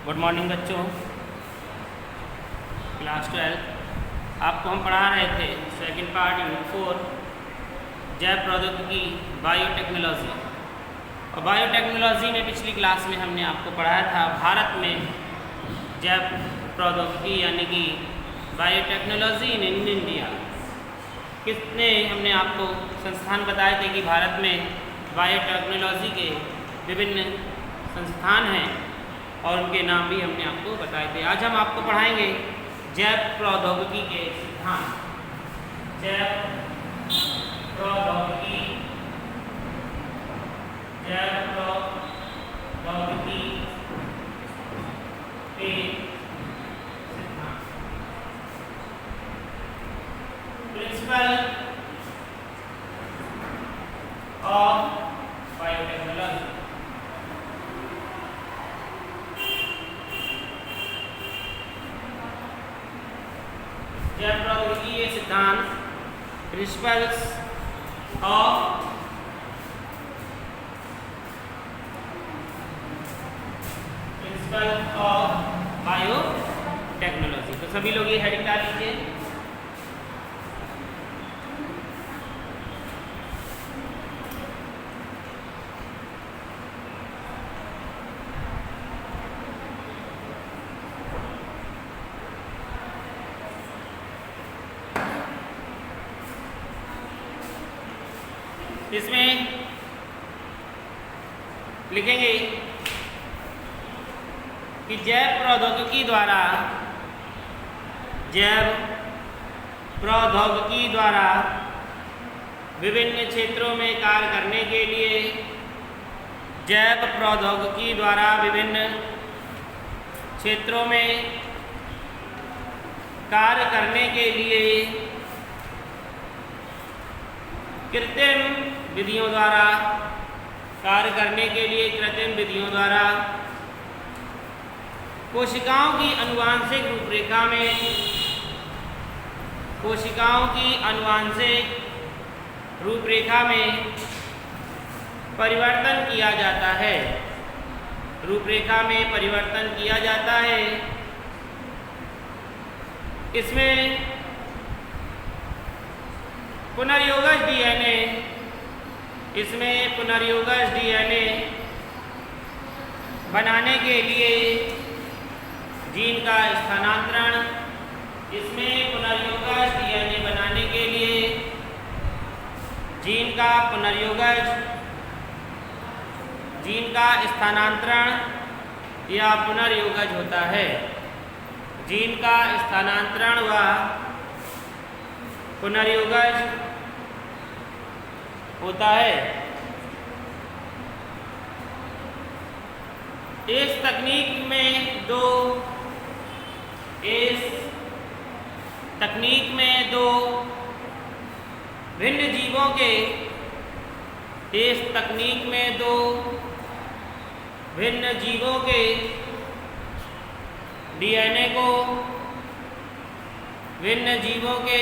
Good morning बच्चों। Class 12 आपको हम पढ़ा रहे थे सेकंड पार्ट यूनिट 4 जैव प्रौद्योगिकी बायोटेक्नोलॉजी। और बायोटेक्नोलॉजी में पिछली क्लास में हमने आपको पढ़ाया था भारत में जैव प्रौद्योगिकी यानी कि बायोटेक्नोलॉजी इन इंडिया। कितने हमने आपको संस्थान बताए थे कि भारत में बायोटेक्नोलॉजी के विभिन्न संस्थान हैं और उनके नाम भी हमने आपको बताए थे। आज हम आपको पढ़ाएंगे जैव प्रौद्योगिकी के सिद्धांत। जैव प्रौद्योगिकी के सिद्धांत। Principle of biotechnology. जैव प्रौद्योगिकी के सिद्धांत प्रिंसिपल्स ऑफ बायोटेक्नोलॉजी। तो सभी लोग ये हेडिंग डाल लीजिए। इसमें लिखेंगे कि जैव प्रौद्योगिकी द्वारा विभिन्न क्षेत्रों में कार्य करने के लिए जैव प्रौद्योगिकी द्वारा विभिन्न क्षेत्रों में कार्य करने के लिए कृत्रिम विधियों द्वारा कार्य करने के लिए कृत्रिम विधियों द्वारा कोशिकाओं की आनुवांशिक रूपरेखा में परिवर्तन किया जाता है। इसमें पुनर्योगज डीएनए बनाने के लिए जीन का स्थानांतरण जीन का स्थानांतरण या पुनर्योगज होता है। जीन का स्थानांतरण व पुनर्योगज होता है। इस तकनीक में दो भिन्न जीवों के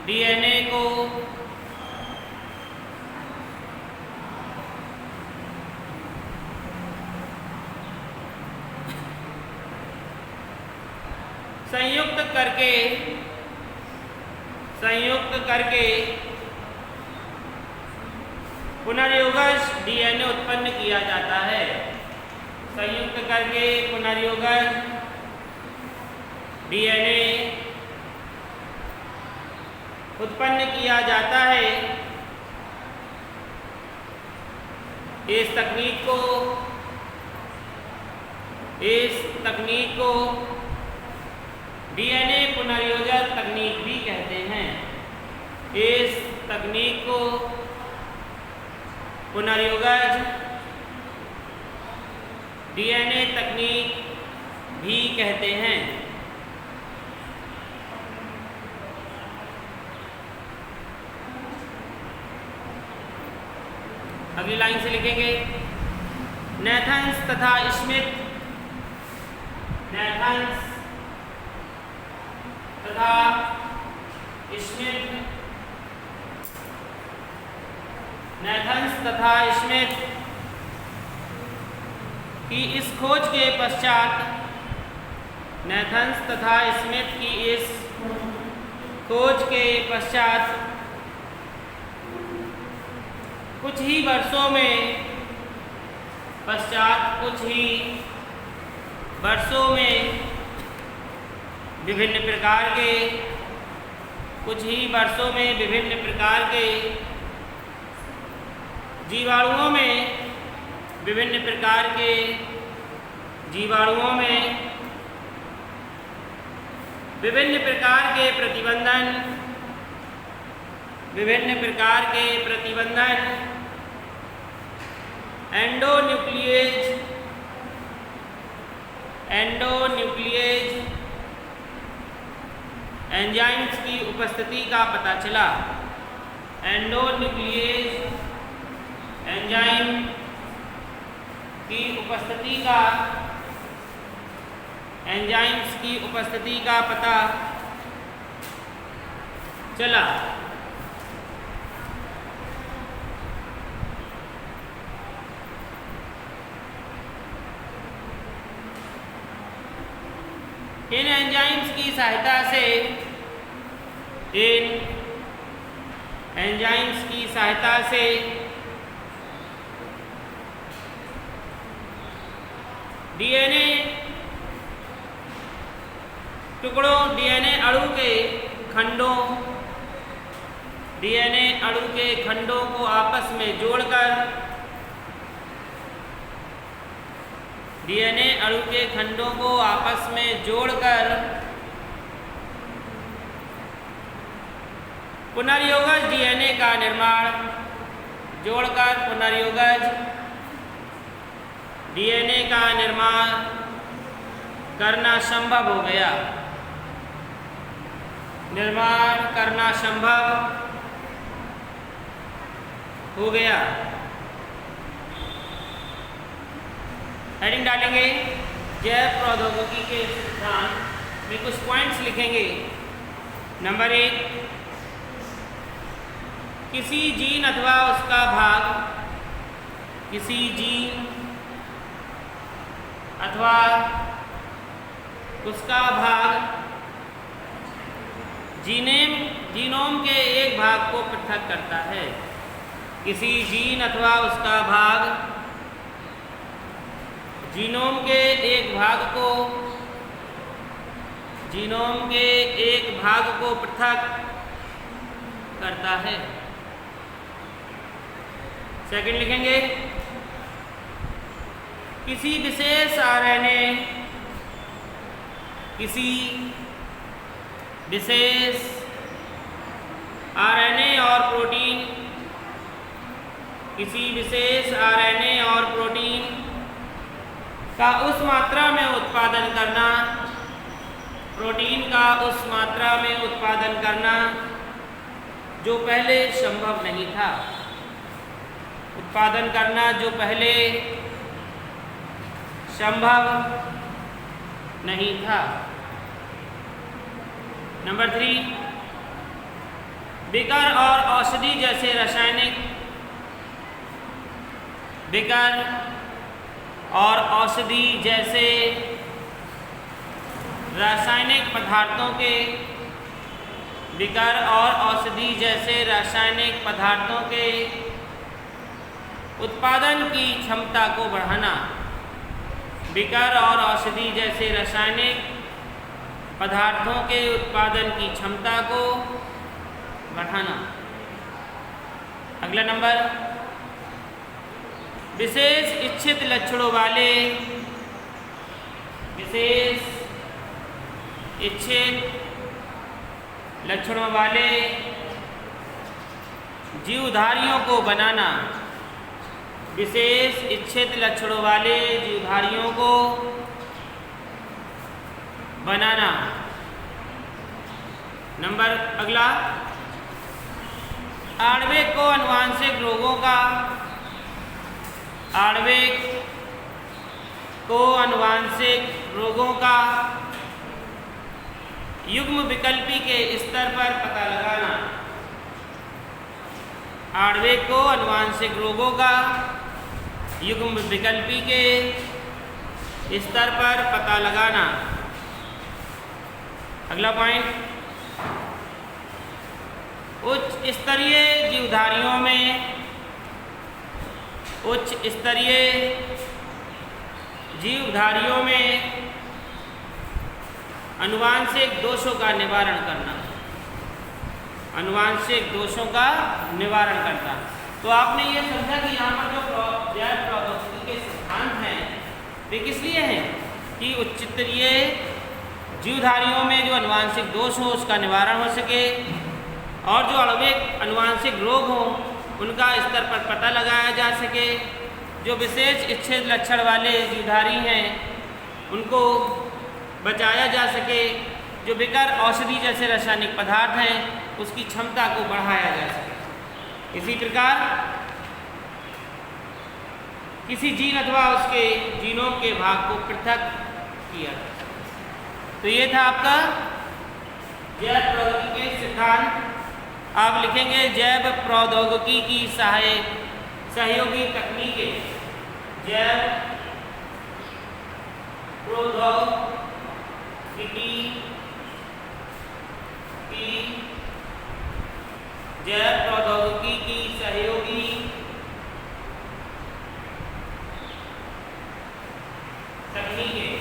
डीएनए को संयुक्त करके पुनर्योगज डीएनए उत्पन्न किया जाता है। इस तकनीक को डीएनए पुनर्योजन तकनीक भी कहते हैं। अगली लाइन से लिखेंगे नेथन्स तथा स्मिथ कि इस खोज के पश्चात नेथन्स तथा स्मिथ की इस खोज के पश्चात कुछ ही वर्षों में विभिन्न प्रकार के जीवाणुओं में विभिन्न प्रकार के प्रतिबंधन एंडोन्यूक्लिएज एंजाइम्स की उपस्थिति का पता चला। एंडोन्यूक्लिएज एंजाइम की उपस्थिति का पता चला। इन एंजाइम्स की सहायता से डीएनए अणु के खंडों को आपस में जोड़कर पुनर्योगज डीएनए का निर्माण करना संभव हो गया। हेडिंग डालेंगे जैव प्रौद्योगिकी के सिद्धांत में कुछ पॉइंट्स लिखेंगे। नंबर 1, किसी जीन अथवा उसका भाग जीनोम के एक भाग को पृथक करता है। किसी जीन अथवा उसका भाग जीनोम के एक भाग को पृथक करता है। सेकंड लिखेंगे, किसी विशेष आरएनए और प्रोटीन का उस मात्रा में उत्पादन करना जो पहले संभव नहीं था। नंबर 3, बिकर और औषधि जैसे रासायनिक पदार्थों के उत्पादन की क्षमता को बढ़ाना। अगला नंबर, विशेष इच्छित लक्षणों वाले जीवधारियों को बनाना। नंबर अगला, आणविक को आनुवांशिक रोगों का युग्म विकल्पी के स्तर पर पता लगाना। आणविक को आनुवांशिक रोगों का युग्म विकल्पी के स्तर पर पता लगाना। अगला पॉइंट, उच्च स्तरीय जीवधारियों में आनुवांशिक दोषों का निवारण करना। आनुवांशिक दोषों का निवारण करना। तो आपने ये समझा कि यहाँ पर जो जैव प्रौद्योगिकी के सिद्धांत हैं वे किस लिए हैं कि उच्च स्तरीय जीवधारियों में जो आनुवांशिक दोष हो उसका निवारण हो सके, और जो आणविक आनुवांशिक रोग हो उनका स्तर पर पता लगाया जा सके, जो विशेष इच्छित लक्षण वाले जीवधारी हैं उनको बचाया जा सके, जो बेकार औषधि जैसे रासायनिक पदार्थ हैं उसकी क्षमता को बढ़ाया जा सके। इसी प्रकार किसी जीन अथवा उसके जीनों के भाग को पृथक किया जा सके। तो ये था आपका जैव प्रौद्योगिकी के सिद्धांत। आप लिखेंगे जैव प्रौद्योगिकी की सहयोगी तकनीकें। जैव प्रौद्योगिकी की सहयोगी तकनीकें।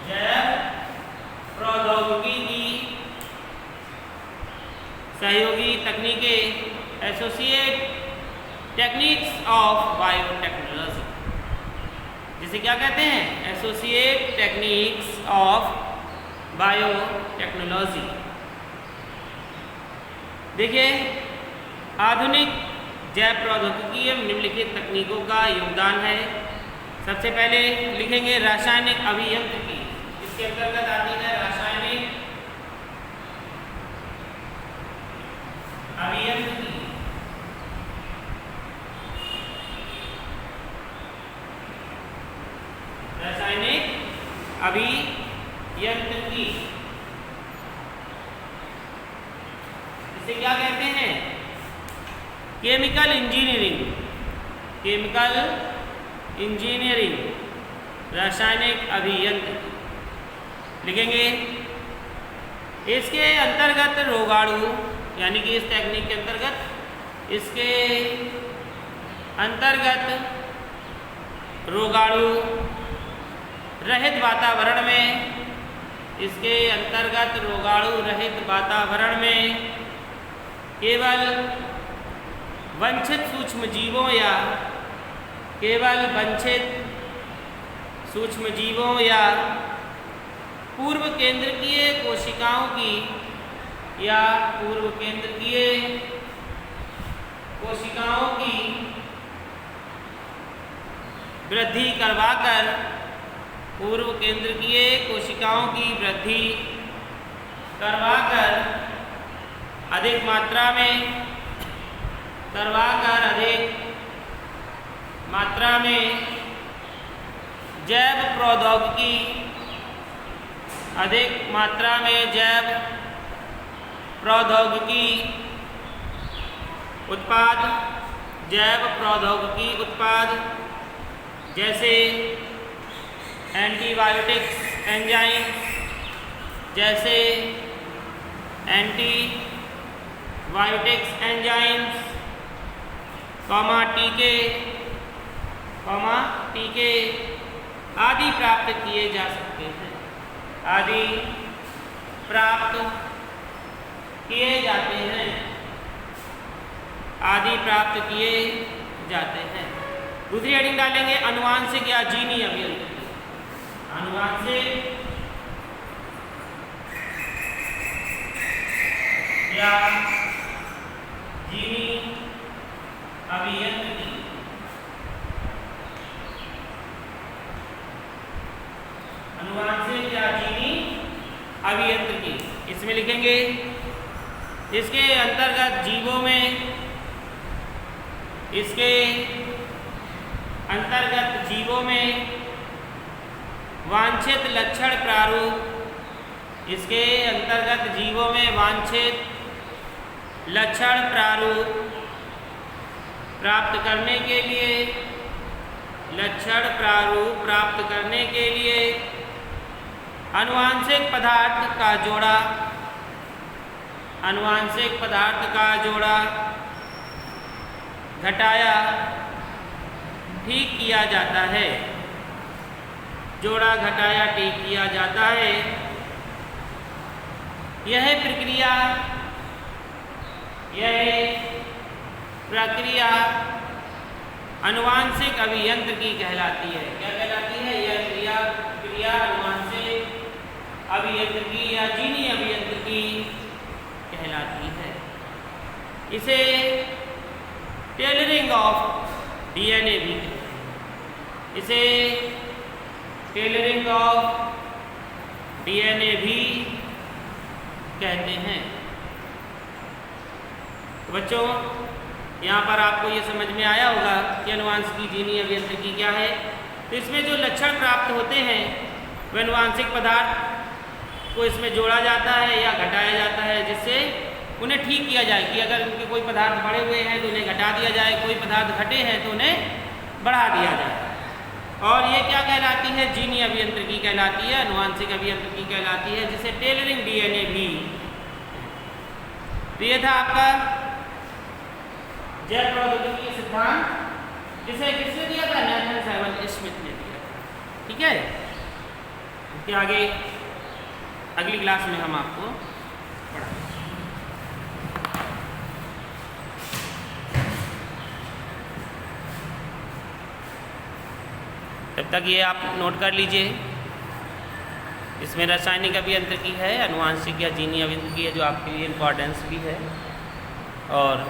जैव प्रौद्योगिकी की सहयोगी तकनीकें, एसोसिएट टेक्निक्स ऑफ बायोटेक्नोलॉजी, जिसे क्या कहते हैं? Associate techniques of biotechnology. देखिए, आधुनिक जैव प्रौद्योगिकी में निम्नलिखित तकनीकों का योगदान है। सबसे पहले लिखेंगे रासायनिक अभियांत्रिकी। इसके अंतर्गत आती है रासायनिक अभियांत्रिकी। रासायनिक अभियांत्रिकी इसे क्या कहते हैं? Chemical engineering. केमिकल इंजीनियरिंग, रासायनिक अभियांत्रिकी लिखेंगे। इसके अंतर्गत रोगाणु, यानी कि इस टेक्निक के अंतर्गत, इसके अंतर्गत रोगाणु रहित वातावरण में, इसके अंतर्गत रोगाणु रहित वातावरण में केवल वांछित सूक्ष्मजीवों या पूर्व केंद्रकीय कोशिकाओं की वृद्धि करवाकर, पूर्व केंद्रकीय कोशिकाओं की वृद्धि करवाकर अधिक मात्रा में जैव प्रौद्योगिकी, अधिक मात्रा में जैव प्रौद्योगिकी उत्पाद, जैव प्रौद्योगिकी उत्पाद जैसे एंटीबायोटिक्स एंजाइम्स, जैसे एंटीबायोटिक्स एंजाइम्स, टीके आदि प्राप्त किए जा सकते हैं, आदि प्राप्त किए जाते हैं, आदि प्राप्त किए जाते हैं। दूसरी हेडिंग डालेंगे आनुवांशिक या जीनी अभियांत्रिकी। आनुवांशिक या जीनी अभियांत्रिकी। आनुवांशिक या जीनी अभियांत्रिकी, इसमें लिखेंगे इसके अंतर्गत जीवों में, इसके अंतर्गत जीवों में वांछित लक्षण प्रारूप, इसके अंतर्गत जीवों में वांछित लक्षण प्राप्त करने के लिए, लक्षण प्रारूप प्राप्त करने के लिए आनुवांशिक पदार्थ का जोड़ा, आनुवांशिक पदार्थ का जोड़ा घटाया ठीक किया जाता है, जोड़ा घटाया ठीक किया जाता है। यह प्रक्रिया आनुवांशिक अभियांत्रिकी कहलाती है। क्या कहलाती है? यह प्रक्रिया आनुवांशिक अभियांत्रिकी या जीनी अभियांत्रिकी कहलाती है। इसे टेलरिंग ऑफ डीएनए भी कहते हैं। इसे टेलरिंग ऑफ डीएनए भी कहते हैं। तो बच्चों, यहाँ पर आपको ये समझ में आया होगा कि आनुवांशिकी जीनी अभियांत्रिकी क्या है। तो इसमें जो लक्षण प्राप्त होते हैं वह आनुवांशिक पदार्थ को इसमें जोड़ा जाता है या घटाया जाता है, जिससे उन्हें ठीक किया जाए कि अगर उनके कोई पदार्थ बढ़े हुए हैं तो उन्हें घटा दिया जाए, कोई पदार्थ घटे हैं तो उन्हें बढ़ा दिया जाए। और ये क्या कहलाती है? जीनी अभियांत्रिकी कहलाती है, आनुवांशिक अभियांत्रिकी कहलाती है, जिसे टेलरिंग डीएनए भी। तो ये था आपका जैव प्रौद्योगिकी सिद्धांत, जिसे किसने दिया था? नेथन सेवन स्मिथ ने दिया था। ठीक है, इसके आगे अगली क्लास में हम आपको पढ़ाएंगे। तब तक ये आप नोट कर लीजिए। इसमें रासायनिक अभियांत्रिकी है, आनुवांशिक या जीनी अभियांत्रिकी है, जो आपके लिए इम्पोर्टेंस भी है, और